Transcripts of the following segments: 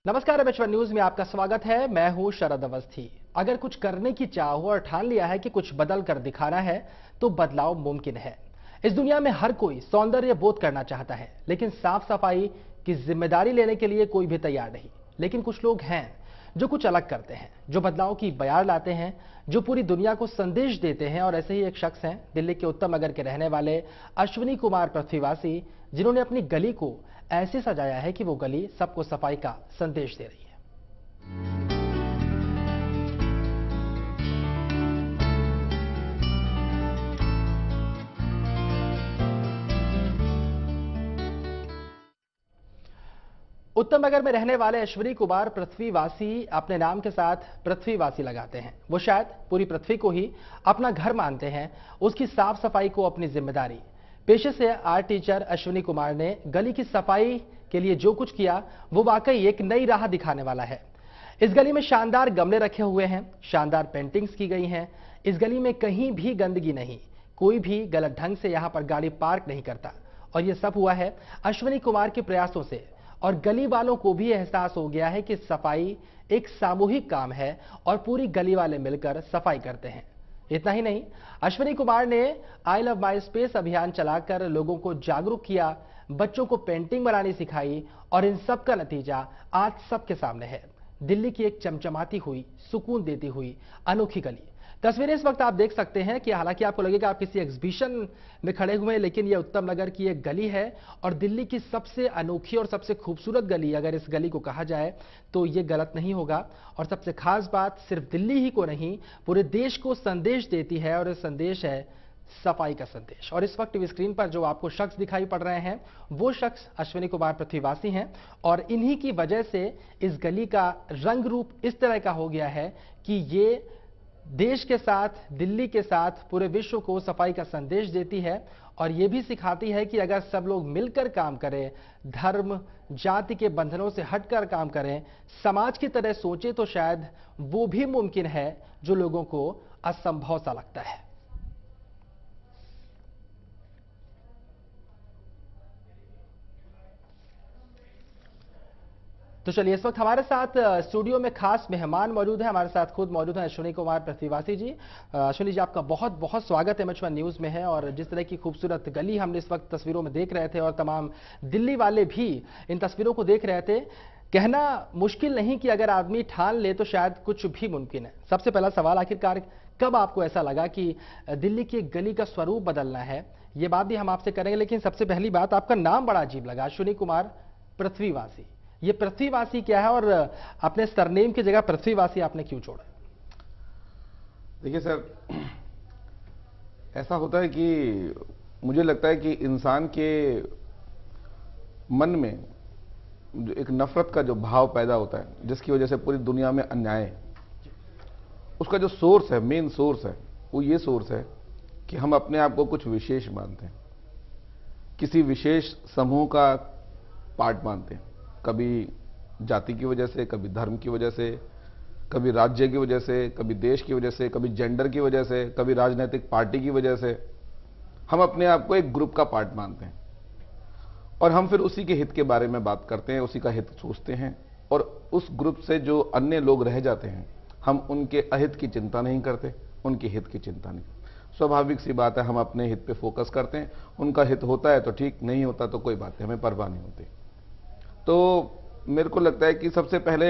नमस्कार, एमएच1 न्यूज में आपका स्वागत है। मैं हूं शरद अवस्थी। अगर कुछ करने की चाह हो और ठान लिया है कि कुछ बदल कर दिखाना है तो बदलाव मुमकिन है। इस दुनिया में हर कोई सौंदर्य बोध करना चाहता है, लेकिन साफ सफाई की जिम्मेदारी लेने के लिए कोई भी तैयार नहीं। लेकिन कुछ लोग हैं जो कुछ अलग करते हैं, जो बदलाव की बयार लाते हैं, जो पूरी दुनिया को संदेश देते हैं। और ऐसे ही एक शख्स हैं दिल्ली के उत्तम नगर के रहने वाले अश्विनी कुमार पृथ्वीवासी, जिन्होंने अपनी गली को ऐसे सजाया है कि वो गली सबको सफाई का संदेश दे रही है। उत्तम नगर में रहने वाले अश्विनी कुमार पृथ्वीवासी अपने नाम के साथ पृथ्वीवासी लगाते हैं। वो शायद पूरी पृथ्वी को ही अपना घर मानते हैं, उसकी साफ सफाई को अपनी जिम्मेदारी। पेशे से आर्ट टीचर अश्विनी कुमार ने गली की सफाई के लिए जो कुछ किया वो वाकई एक नई राह दिखाने वाला है। इस गली में शानदार गमले रखे हुए हैं, शानदार पेंटिंग्स की गई हैं। इस गली में कहीं भी गंदगी नहीं, कोई भी गलत ढंग से यहां पर गाड़ी पार्क नहीं करता। और यह सब हुआ है अश्विनी कुमार के प्रयासों से। और गली वालों को भी एहसास हो गया है कि सफाई एक सामूहिक काम है और पूरी गली वाले मिलकर सफाई करते हैं। इतना ही नहीं, अश्विनी कुमार ने आई लव माई स्पेस अभियान चलाकर लोगों को जागरूक किया, बच्चों को पेंटिंग बनानी सिखाई। और इन सब का नतीजा आज सबके सामने है। दिल्ली की एक चमचमाती हुई, सुकून देती हुई अनोखी गली। तस्वीरें इस वक्त आप देख सकते हैं कि हालांकि आपको लगेगा आप किसी एग्जीबिशन में खड़े हुए हैं, लेकिन यह उत्तम नगर की एक गली है और दिल्ली की सबसे अनोखी और सबसे खूबसूरत गली अगर इस गली को कहा जाए तो ये गलत नहीं होगा। और सबसे खास बात सिर्फ दिल्ली ही को नहीं, पूरे देश को संदेश देती है और ये संदेश है सफाई का संदेश। और इस वक्त टीवी स्क्रीन पर जो आपको शख्स दिखाई पड़ रहे हैं वो शख्स अश्विनी कुमार पृथ्वीवासी हैं। और इन्हीं की वजह से इस गली का रंग रूप इस तरह का हो गया है कि ये देश के साथ, दिल्ली के साथ पूरे विश्व को सफाई का संदेश देती है। और यह भी सिखाती है कि अगर सब लोग मिलकर काम करें, धर्म जाति के बंधनों से हटकर काम करें, समाज की तरह सोचें, तो शायद वो भी मुमकिन है जो लोगों को असंभव सा लगता है। तो चलिए, इस वक्त हमारे साथ स्टूडियो में खास मेहमान मौजूद हैं। हमारे साथ खुद मौजूद हैं अश्विनी कुमार पृथ्वीवासी जी। अश्विनी जी, आपका बहुत बहुत स्वागत है एमएच1 न्यूज में है। और जिस तरह की खूबसूरत गली हमने इस वक्त तस्वीरों में देख रहे थे और तमाम दिल्ली वाले भी इन तस्वीरों को देख रहे थे, कहना मुश्किल नहीं कि अगर आदमी ठान ले तो शायद कुछ भी मुमकिन है। सबसे पहला सवाल, आखिरकार कब आपको ऐसा लगा कि दिल्ली की गली का स्वरूप बदलना है? ये बात भी हम आपसे करेंगे, लेकिन सबसे पहली बात, आपका नाम बड़ा अजीब लगा, अश्विनी कुमार पृथ्वीवासी। ये पृथ्वीवासी क्या है और अपने सरनेम की जगह पृथ्वीवासी आपने क्यों जोड़ा? देखिए सर, ऐसा होता है कि मुझे लगता है कि इंसान के मन में जो एक नफरत का जो भाव पैदा होता है, जिसकी वजह से पूरी दुनिया में अन्याय है, उसका जो सोर्स है, मेन सोर्स है, वो ये सोर्स है कि हम अपने आप को कुछ विशेष मानते हैं, किसी विशेष समूह का पार्ट मानते हैं। कभी जाति की वजह से, कभी धर्म की वजह से, कभी राज्य की वजह से, कभी देश की वजह से, कभी जेंडर की वजह से, कभी राजनीतिक पार्टी की वजह से हम अपने आप को एक ग्रुप का पार्ट मानते हैं। और हम फिर उसी के हित के बारे में बात करते हैं, उसी का हित सोचते हैं। और उस ग्रुप से जो अन्य लोग रह जाते हैं, हम उनके अहित की चिंता नहीं करते, उनके हित की चिंता नहीं। स्वाभाविक सी बात है, हम अपने हित पे फोकस करते हैं। उनका हित होता है तो ठीक, नहीं होता तो कोई बात नहीं, हमें परवाह नहीं होती। तो मेरे को लगता है कि सबसे पहले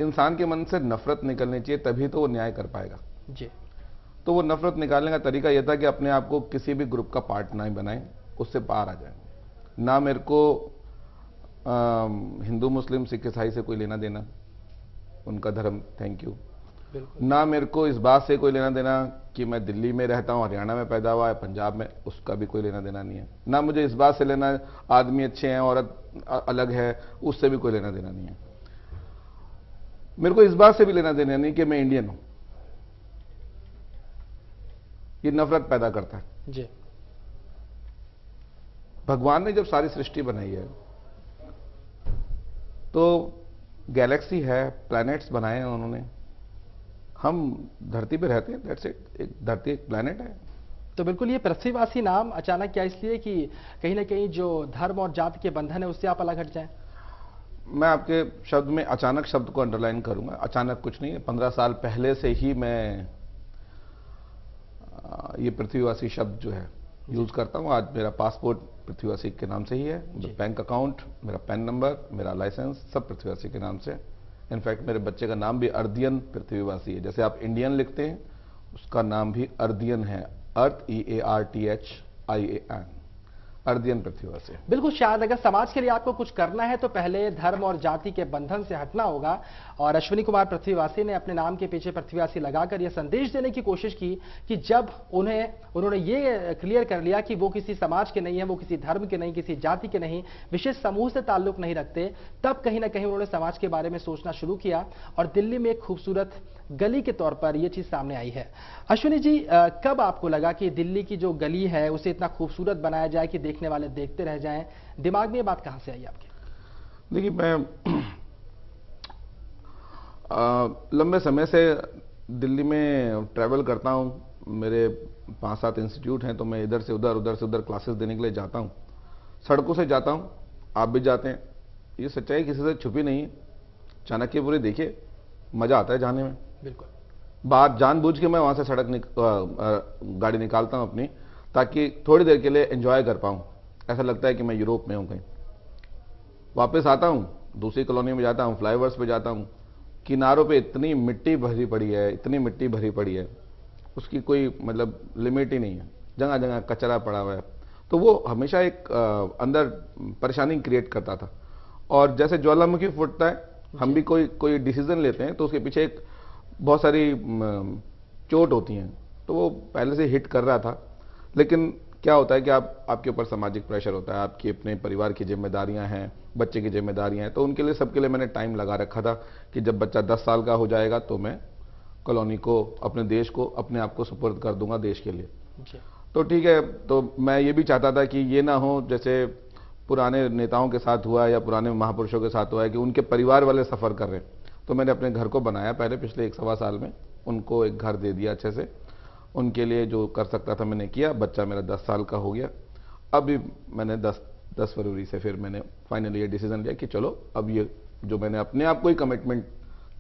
इंसान के मन से नफरत निकलनी चाहिए, तभी तो वो न्याय कर पाएगा जी। तो वो नफरत निकालने का तरीका यह था कि अपने आप को किसी भी ग्रुप का पार्ट ना बनाएं, उससे पार आ जाएं। ना मेरे को हिंदू मुस्लिम सिख ईसाई से कोई लेना देना, उनका धर्म, थैंक यू। ना मेरे को इस बात से कोई लेना देना कि मैं दिल्ली में रहता हूं, हरियाणा में पैदा हुआ है, पंजाब में, उसका भी कोई लेना देना नहीं है। ना मुझे इस बात से लेना आदमी अच्छे हैं औरत अलग है, उससे भी कोई लेना देना नहीं है। मेरे को इस बात से भी लेना देना नहीं कि मैं इंडियन हूं। ये नफरत पैदा करता है जी। भगवान ने जब सारी सृष्टि बनाई है तो गैलेक्सी है, प्लैनेट्स बनाए हैं उन्होंने। हम धरती पे रहते हैं, दैट्स इट। एक धरती एक प्लैनेट है। तो बिल्कुल, ये पृथ्वीवासी नाम अचानक क्या इसलिए कि कहीं ना कहीं जो धर्म और जाति के बंधन है उससे आप अलग हट जाएं? मैं आपके शब्द में अचानक शब्द को अंडरलाइन करूंगा। अचानक कुछ नहीं है, 15 साल पहले से ही मैं ये पृथ्वीवासी शब्द जो है यूज करता हूं। आज मेरा पासपोर्ट पृथ्वीवासी के नाम से ही है, बैंक अकाउंट, मेरा पैन नंबर, मेरा लाइसेंस सब पृथ्वीवासी के नाम से। इनफैक्ट मेरे बच्चे का नाम भी अर्दियन पृथ्वीवासी है। जैसे आप इंडियन लिखते हैं, उसका नाम भी अर्दियन है, अर्थ EARTHIAN, अर्दियन पृथ्वीवासी। बिल्कुल, शायद अगर समाज के लिए आपको कुछ करना है तो पहले धर्म और जाति के बंधन से हटना होगा। और अश्विनी कुमार पृथ्वीवासी ने अपने नाम के पीछे पृथ्वीवासी लगाकर यह संदेश देने की कोशिश की कि जब उन्होंने ये क्लियर कर लिया कि वो किसी समाज के नहीं है, वो किसी धर्म के नहीं, किसी जाति के नहीं, विशेष समूह से ताल्लुक नहीं रखते, तब कहीं ना कहीं उन्होंने समाज के बारे में सोचना शुरू किया और दिल्ली में एक खूबसूरत गली के तौर पर यह चीज सामने आई है। अश्विनी जी, कब आपको लगा कि दिल्ली की जो गली है उसे इतना खूबसूरत बनाया जाए कि देखने वाले देखते रह जाएं? दिमाग में ये बात कहां से आई आपके? देखिए, मैं लंबे समय से दिल्ली में ट्रैवल करता हूं। मेरे 5-7 इंस्टीट्यूट हैं, तो मैं इधर से उधर क्लासेस देने के लिए जाता हूं। सड़कों से जाता हूं, आप भी जाते हैं। ये सच्चाई किसी से छुपी नहीं है। चाणक्यपुरी देखिए, मजा आता है जाने में। बिल्कुल, बात जानबूझ के मैं वहां से गाड़ी निकालता हूं अपनी, ताकि थोड़ी देर के लिए एंजॉय कर पाऊं। ऐसा लगता है कि मैं यूरोप में हूं कहीं। वापस आता हूं, दूसरी कॉलोनी में जाता हूं, फ्लाईओवर्स पे जाता हूं, किनारों पे इतनी मिट्टी भरी पड़ी है, इतनी मिट्टी भरी पड़ी है, उसकी कोई मतलब लिमिट ही नहीं है। जगह जगह कचरा पड़ा हुआ है। तो वो हमेशा एक अंदर परेशानी क्रिएट करता था। और जैसे ज्वालामुखी फूटता है, हम भी कोई डिसीजन लेते हैं तो उसके पीछे एक बहुत सारी चोट होती हैं, तो वो पहले से हिट कर रहा था। लेकिन क्या होता है कि आपके ऊपर सामाजिक प्रेशर होता है, आपकी अपने परिवार की जिम्मेदारियां हैं, बच्चे की जिम्मेदारियां हैं। तो उनके लिए, सबके लिए मैंने टाइम लगा रखा था कि जब बच्चा 10 साल का हो जाएगा तो मैं कॉलोनी को, अपने देश को, अपने आप को सुपुर्द कर दूंगा देश के लिए। तो ठीक है, तो मैं ये भी चाहता था कि ये ना हो जैसे पुराने नेताओं के साथ हुआ या पुराने महापुरुषों के साथ हुआ है कि उनके परिवार वाले सफर कर रहे हैं। तो मैंने अपने घर को बनाया पहले, पिछले 1-1.25 साल में उनको एक घर दे दिया अच्छे से। उनके लिए जो कर सकता था मैंने किया। बच्चा मेरा 10 साल का हो गया। अभी मैंने 10 फरवरी से फिर मैंने फाइनली ये डिसीजन लिया कि चलो अब ये जो मैंने अपने आप को ही कमिटमेंट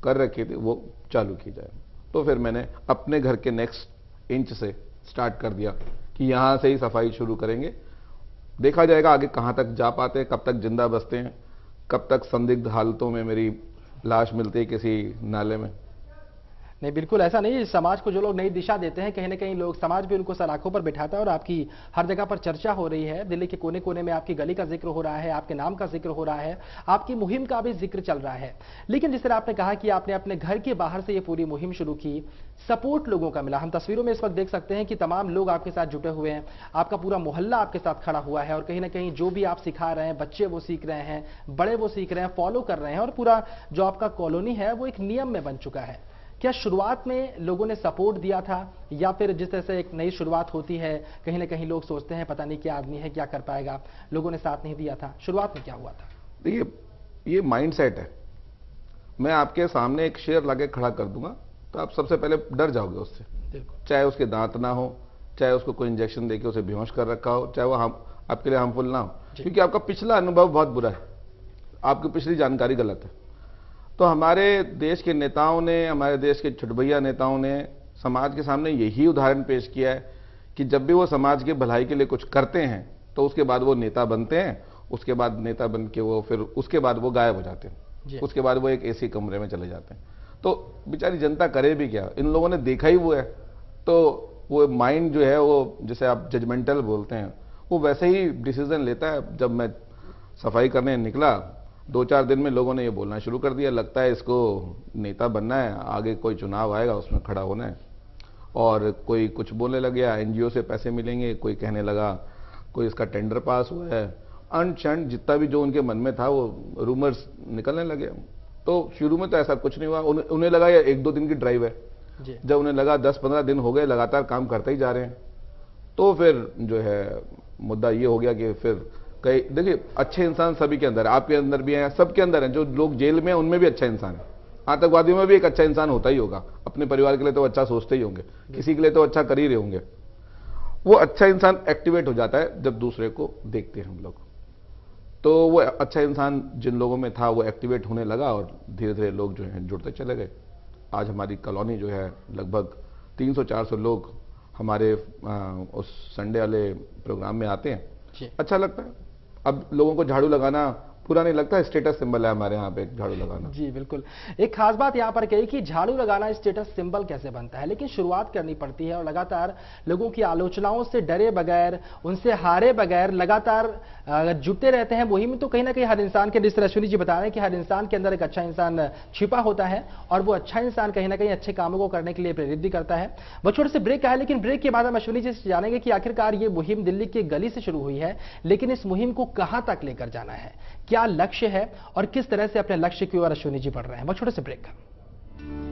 कर रखी थी वो चालू की जाए। तो फिर मैंने अपने घर के नेक्स्ट इंच से स्टार्ट कर दिया कि यहां से ही सफाई शुरू करेंगे। देखा जाएगा आगे कहां तक जा पाते हैं, कब तक जिंदा बचते हैं, कब तक संदिग्ध हालतों में मेरी लाश मिलती है किसी नाले में। नहीं, बिल्कुल ऐसा नहीं। समाज को जो लोग नई दिशा देते हैं, कहीं ना कहीं लोग, समाज भी उनको सलाखों पर बिठाता है। और आपकी हर जगह पर चर्चा हो रही है। दिल्ली के कोने कोने में आपकी गली का जिक्र हो रहा है, आपके नाम का जिक्र हो रहा है, आपकी मुहिम का भी जिक्र चल रहा है। लेकिन जिस तरह आपने कहा कि आपने अपने घर के बाहर से ये पूरी मुहिम शुरू की, सपोर्ट लोगों का मिला। हम तस्वीरों में इस वक्त देख सकते हैं कि तमाम लोग आपके साथ जुटे हुए हैं, आपका पूरा मोहल्ला आपके साथ खड़ा हुआ है। और कहीं ना कहीं जो भी आप सिखा रहे हैं, बच्चे वो सीख रहे हैं, बड़े वो सीख रहे हैं, फॉलो कर रहे हैं। और पूरा जो आपका कॉलोनी है वो एक नियम में बन चुका है। क्या शुरुआत में लोगों ने सपोर्ट दिया था, या फिर जिस तरह से एक नई शुरुआत होती है, कहीं ना कहीं लोग सोचते हैं पता नहीं क्या आदमी है, क्या कर पाएगा, लोगों ने साथ नहीं दिया था? शुरुआत में क्या हुआ था? देखिए, ये माइंडसेट है। मैं आपके सामने एक शेर लाके खड़ा कर दूंगा तो आप सबसे पहले डर जाओगे उससे, चाहे उसके दांत ना हो, चाहे उसको कोई इंजेक्शन देके उसे बेहोश कर रखा हो, चाहे वो आपके लिए हार्मफुल ना हो, क्योंकि आपका पिछला अनुभव बहुत बुरा है, आपकी पिछली जानकारी गलत है। तो हमारे देश के नेताओं ने, हमारे देश के छुटभैया नेताओं ने समाज के सामने यही उदाहरण पेश किया है कि जब भी वो समाज की भलाई के लिए कुछ करते हैं तो उसके बाद वो नेता बनते हैं, उसके बाद नेता बन के वो फिर उसके बाद वो गायब हो जाते हैं, उसके बाद वो एक एसी कमरे में चले जाते हैं। तो बेचारी जनता करे भी क्या, इन लोगों ने देखा ही वो है। तो वो माइंड जो है, वो जिसे आप जजमेंटल बोलते हैं, वो वैसे ही डिसीजन लेता है। जब मैं सफाई करने निकला, 2-4 दिन में लोगों ने ये बोलना शुरू कर दिया, लगता है इसको नेता बनना है, आगे कोई चुनाव आएगा उसमें खड़ा होना है। और कोई कुछ बोलने लग गया, एनजीओ से पैसे मिलेंगे, कोई कहने लगा कोई इसका टेंडर पास हुआ है। अनशन जितना भी जो उनके मन में था वो रूमर्स निकलने लगे। तो शुरू में तो ऐसा कुछ नहीं हुआ, उन्हें लगा ये 1-2 दिन की ड्राइव है। जब उन्हें लगा 10-15 दिन हो गए लगातार काम करते ही जा रहे हैं, तो फिर जो है मुद्दा ये हो गया कि फिर कई, देखिए अच्छे इंसान सभी के अंदर है, आपके अंदर भी हैं, सबके अंदर हैं। जो लोग जेल में हैं उनमें भी अच्छा इंसान है, आतंकवादियों में भी एक अच्छा इंसान होता ही होगा। अपने परिवार के लिए तो अच्छा सोचते ही होंगे, किसी के लिए तो अच्छा कर ही रहे होंगे। वो अच्छा इंसान एक्टिवेट हो जाता है जब दूसरे को देखते हैं हम लोग। तो वो अच्छा इंसान जिन लोगों में था वो एक्टिवेट होने लगा और धीरे धीरे लोग जो हैं जुड़ते चले गए। आज हमारी कॉलोनी जो है लगभग 300-400 लोग हमारे उस संडे वाले प्रोग्राम में आते हैं। अच्छा लगता है। अब लोगों को झाड़ू लगाना पूरा नहीं लगता, स्टेटस सिंबल है हमारे यहाँ पे झाड़ू लगाना। जी बिल्कुल। एक खास बात यहाँ पर कही कि झाड़ू लगाना स्टेटस सिंबल कैसे बनता है, लेकिन शुरुआत करनी पड़ती है और लगातार लोगों की आलोचनाओं से डरे बगैर, उनसे हारे बगैर लगातार जुटते रहते हैं मुहिम। तो कहीं ना कहीं हर इंसान के, जिस तरह अश्विनी जी बता रहे हैं कि हर इंसान के अंदर एक अच्छा इंसान छिपा होता है और वो अच्छा इंसान कहीं ना कहीं अच्छे कामों को करने के लिए प्रेरित भी करता है। वो छोटे से ब्रेक का है, लेकिन ब्रेक के बाद हम अश्विनी जी से जानेंगे कि आखिरकार ये मुहिम दिल्ली की गली से शुरू हुई है, लेकिन इस मुहिम को कहां तक लेकर जाना है, क्या लक्ष्य है और किस तरह से अपने लक्ष्य की ओर अश्विनी जी बढ़ रहे हैं। वो छोटे से ब्रेक का।